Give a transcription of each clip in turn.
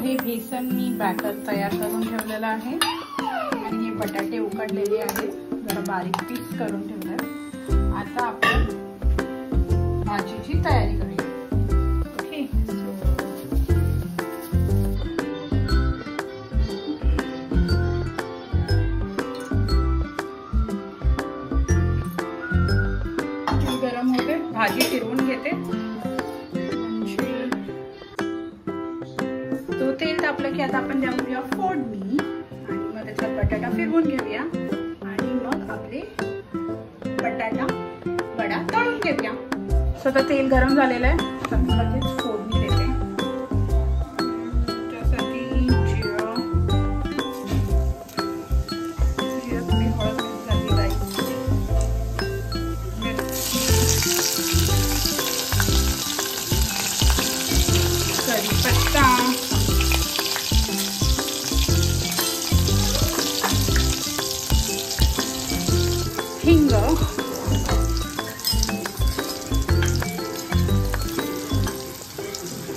हे बेसन मी बॅटर तयार करून ठेवलेलं आहे आणि हे बटाटे उकडलेले आहेत, जरा बारीक पीस करून ठेवले। आता आपण भाजीची तयारी करूया। ओके, गरम होते, भाजी फिरवून घेते। तो तेल तापलं की आता आपण द्याऊया फोडणी आणि मग त्याच्यात बटाटा फिरवून घेऊया आणि मग आपले बटाटा वडा तळून घेऊया। सतत तेल गरम झालेलं आहे, तर लगेच फोडणी देते। त्यासाठी जिरा थोडी हळद झाली पाहिजे, कढीपत्ता, हिंग,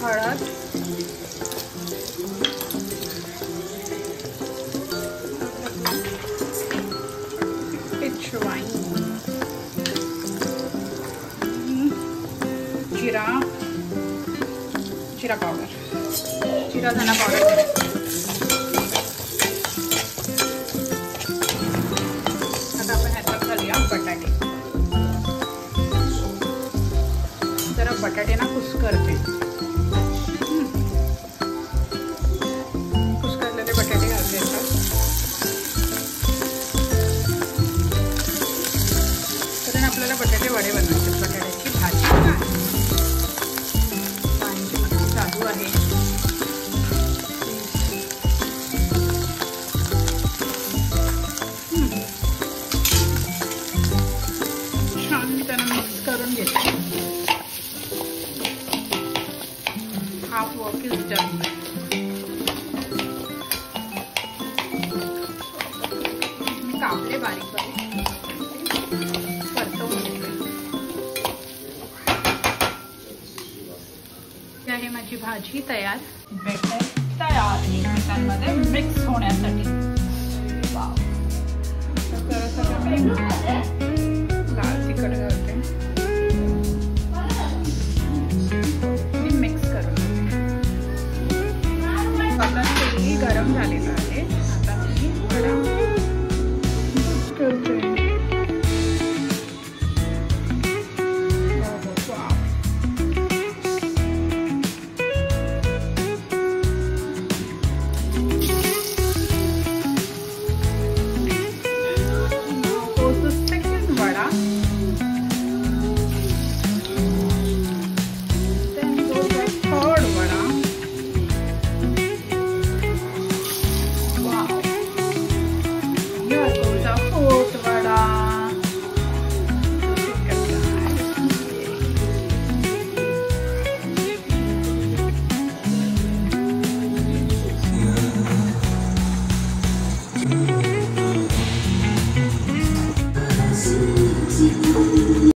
हळद, पिचवाई, जिरा पावडर, जिरा धना पावडर। आता आपण ह्याच्यात घालूया बटाटे। जरा बटाटे ना कुस्करते, कुस्करलेले बटाटे घालते याच्यात। तर आपल्याला बटाटे वडे बनवायचे, बटाट्याची भाजी चालू आहे। छान त्यांना मिक्स करून घेते। Half work is done. मी कापले बारीक बारीक, परतवून घेतले। आहे माझी भाजी तयार, बेटर तयार एकमेकांमध्ये मिक्स होण्यासाठी। वाव, सगळं मी लाल तिखट घालते, मिक्स करून। आता तेल गरम झालेलं आहे,